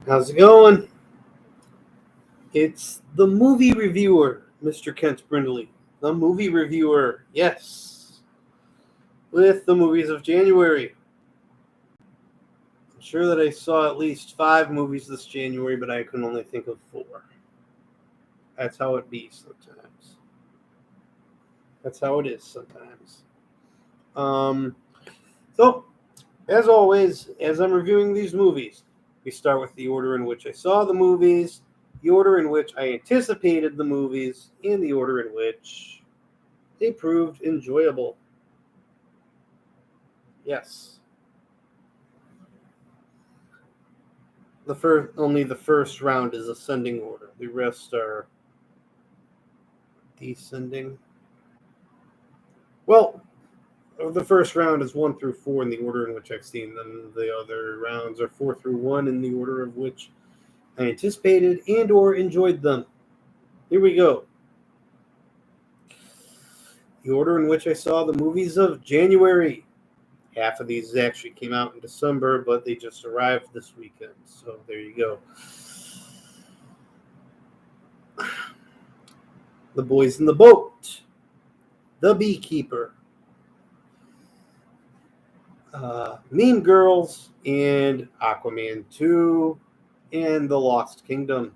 How's it going? It's the movie reviewer, Mr. Kent Brindley. The movie reviewer, yes. With the movies of January. I'm sure that I saw at least 5 movies this January, but I can only think of 4. That's how it be sometimes. That's how it is sometimes. Um, so, as always, as I'm reviewing these movies, we start with the order in which I saw the movies, the order in which I anticipated the movies, and the order in which they proved enjoyable. Yes. Only the first round is ascending order. The rest are descending. Well, the first round is 1 through 4 in the order in which I've seen them. The other rounds are 4 through 1 in the order of which I anticipated and or enjoyed them. Here we go. The order in which I saw the movies of January. Half of these actually came out in December, but they just arrived this weekend. So there you go. The Boys in the Boat. The Beekeeper. Mean Girls, and Aquaman 2, and The Lost Kingdom.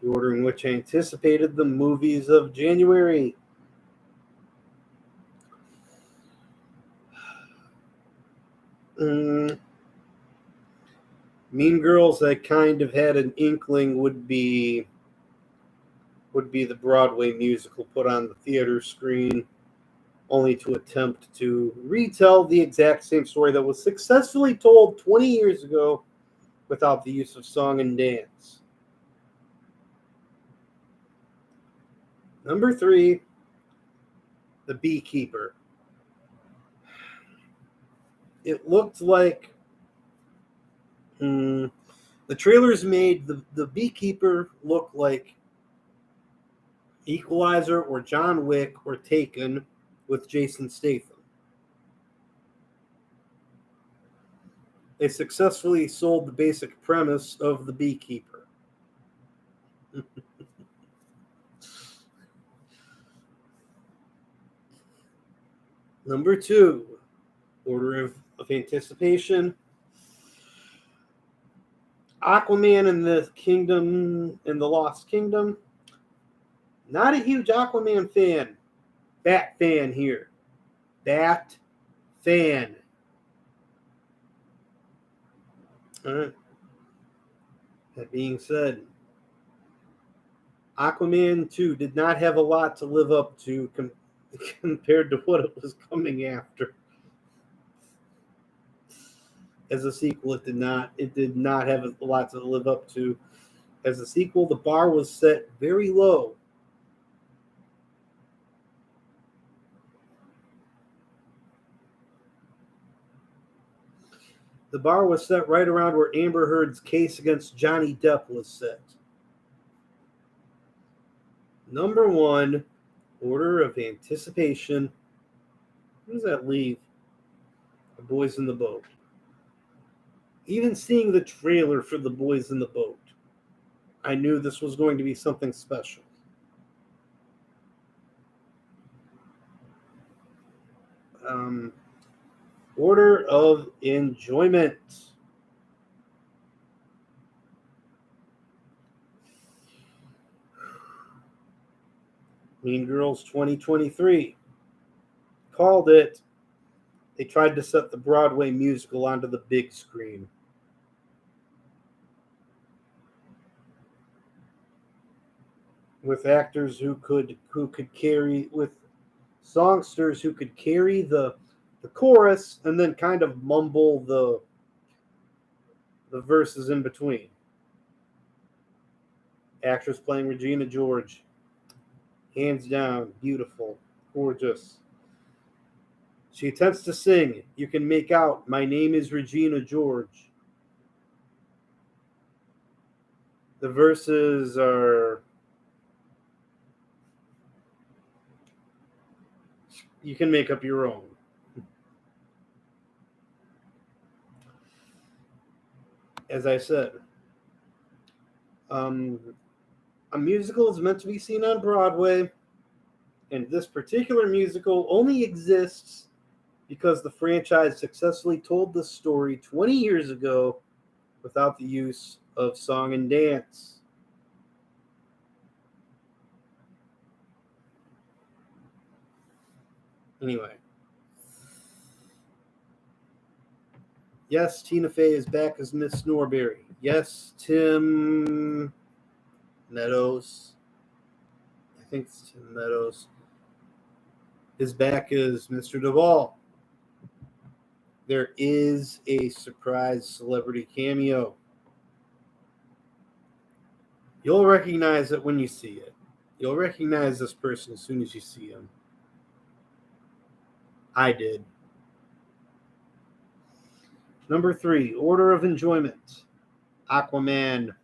The order in which I anticipated the movies of January. Mean Girls, I kind of had an inkling would be the Broadway musical put on the theater screen, only to attempt to retell the exact same story that was successfully told 20 years ago without the use of song and dance. Number 3, The Beekeeper. It looked like the trailers made the Beekeeper look like Equalizer or John Wick or Taken with Jason Statham. They successfully sold the basic premise of the Beekeeper. Number 2, order of anticipation. Aquaman and the Kingdom and the Lost Kingdom. Not a huge Aquaman fan. Bat fan here. Bat fan. All right. That being said, Aquaman 2 did not have a lot to live up to compared to what it was coming after. As a sequel, it did not have a lot to live up to. As a sequel, the bar was set very low. The bar was set right around where Amber Heard's case against Johnny Depp was set. Number 1, order of anticipation. Where does that leave? The Boys in the Boat. Even seeing the trailer for The Boys in the Boat, I knew this was going to be something special. Order of enjoyment. Mean Girls 2023. Called it. They tried to set the Broadway musical onto the big screen. With actors who could carry, with songsters who could carry the chorus and then kind of mumble the verses in between. Actress playing Regina George. Hands down, beautiful, gorgeous. She attempts to sing, "You can make out, my name is Regina George." The verses are, you can make up your own. as I said, um, a musical is meant to be seen on Broadway, and this particular musical only exists because the franchise successfully told this story 20 years ago without the use of song and dance. Anyway, yes, Tina Fey is back as Miss Norbury. Yes, Tim Meadows, I think it's Tim Meadows, is back as Mr. Duvall. There is a surprise celebrity cameo. You'll recognize it when you see it. You'll recognize this person as soon as you see him. I did. Number 3, Order of Enjoyment. Aquaman.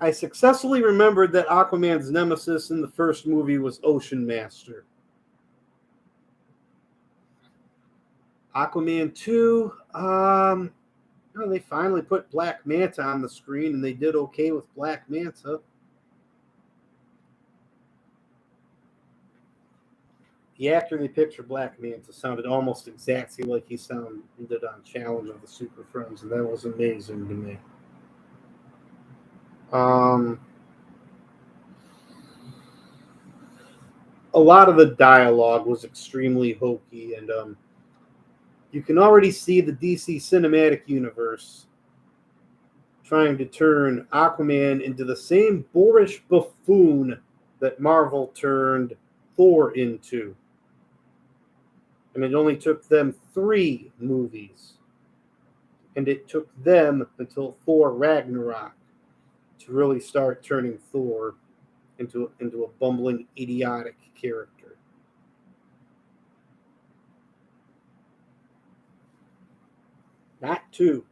I successfully remembered that Aquaman's nemesis in the first movie was Ocean Master. Aquaman 2, they finally put Black Manta on the screen, and they did okay with Black Manta. The actor they picked for Black Manta sounded almost exactly like he sounded on Challenge of the Super Friends, and that was amazing to me. A lot of the dialogue was extremely hokey, and you can already see the DC Cinematic Universe trying to turn Aquaman into the same boorish buffoon that Marvel turned Thor into. And it only took them 3 movies. And it took them until Thor Ragnarok to really start turning Thor into a bumbling, idiotic character. Not 2.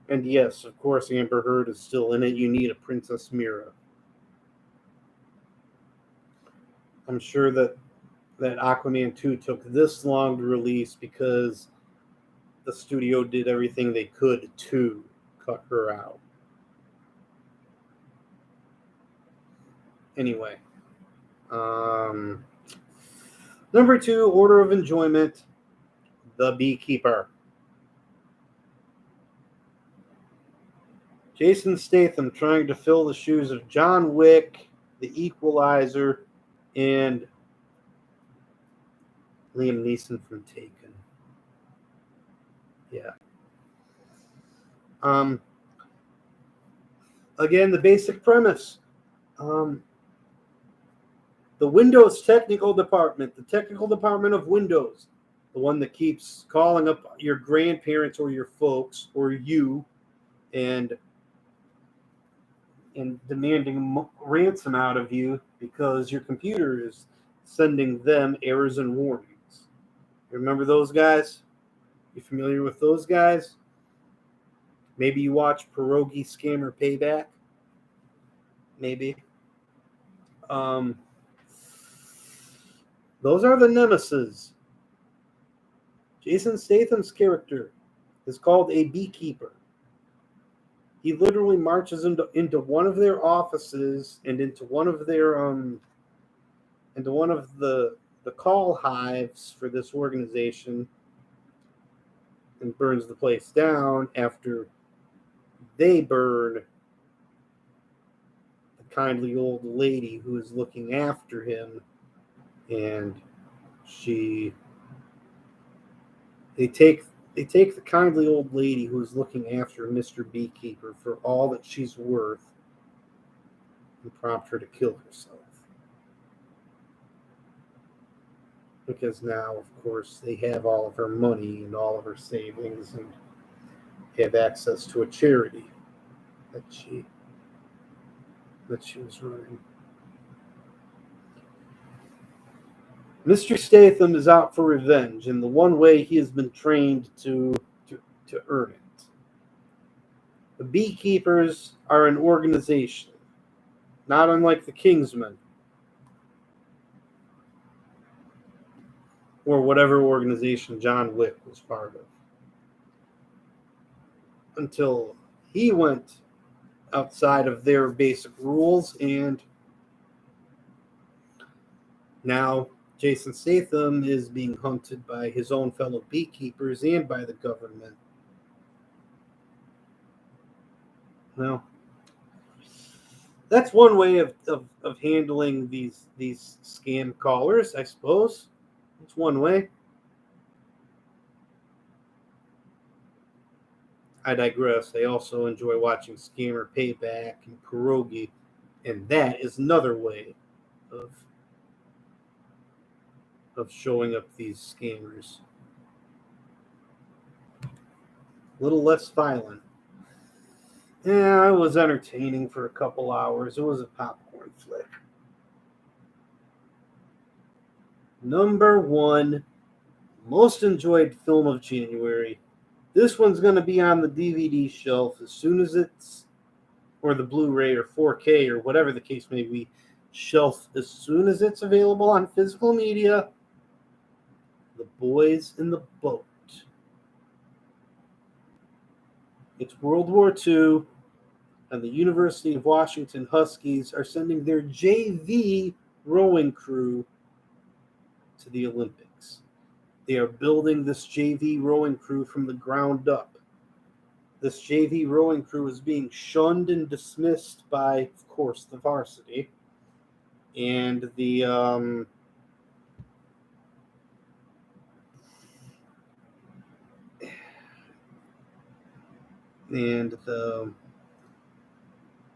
And yes, of course, Amber Heard is still in it. You need a Princess Mira. I'm sure that Aquaman 2 took this long to release because the studio did everything they could to cut her out. Anyway, number 2, Order of Enjoyment, The Beekeeper. Jason Statham trying to fill the shoes of John Wick, The Equalizer, and Liam Neeson from Taken. Yeah. Again, the basic premise. The Windows technical department, the technical department of Windows, the one that keeps calling up your grandparents or your folks or you and demanding ransom out of you because your computer is sending them errors and warnings. You remember those guys? You familiar with those guys? Maybe you watch Pierogi Scammer Payback. Maybe. Those are the nemesis. Jason Statham's character is called a beekeeper. He literally marches into one of their offices and into one of their the call hives for this organization and burns the place down after they burn the kindly old lady who is looking after him, and they take the kindly old lady who is looking after Mr. Beekeeper for all that she's worth and prompt her to kill herself. Because now, of course, they have all of her money and all of her savings and have access to a charity that she was running. Mr. Statham is out for revenge, and the one way he has been trained to earn it The Beekeepers are an organization, not unlike the Kingsmen, or whatever organization John Wick was part of. Until he went outside of their basic rules, and now Jason Statham is being hunted by his own fellow beekeepers and by the government. Well, that's one way of handling these scam callers, I suppose. It's one way. I digress. I also enjoy watching Scammer Payback and Pierogi, and that is another way of showing up these scammers. A little less violent. Yeah, it was entertaining for a couple hours. It was a popcorn flick. Number 1 most enjoyed film of January. This one's going to be on the DVD shelf as soon as it's, or the Blu-ray or 4K or whatever the case may be, shelf as soon as it's available on physical media. The Boys in the Boat. It's World War II, and the University of Washington Huskies are sending their JV rowing crew to the Olympics. They are building this JV rowing crew from the ground up. This JV rowing crew is being shunned and dismissed by, of course, the varsity. And the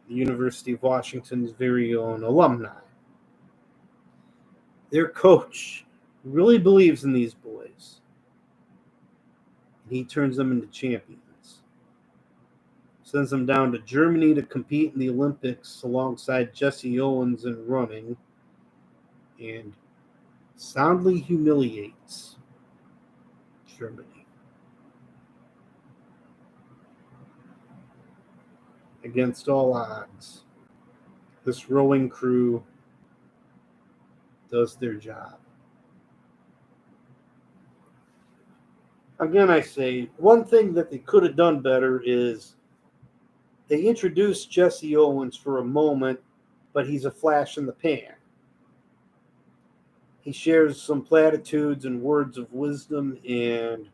University of Washington's very own alumni. Their coach really believes in these boys. He turns them into champions. Sends them down to Germany to compete in the Olympics alongside Jesse Owens in running, and soundly humiliates Germany. Against all odds, this rowing crew does their job. Again, I say, one thing that they could have done better is they introduced Jesse Owens for a moment, but he's a flash in the pan. He shares some platitudes and words of wisdom and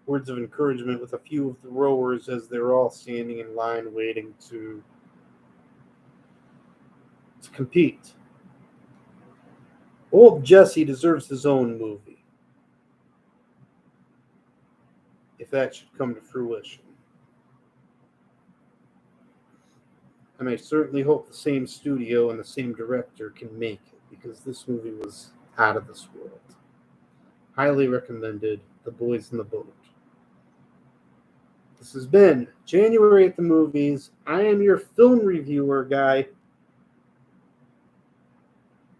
words of encouragement with a few of the rowers as they're all standing in line waiting to compete. Old Jesse deserves his own movie, if that should come to fruition. And I certainly hope the same studio and the same director can make it, because this movie was out of this world. Highly recommended. The Boys in the Boat. This has been January at the Movies. I am your film reviewer guy.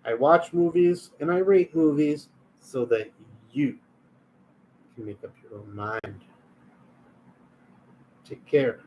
I watch movies and I rate movies so that you can make up your own mind. Take care.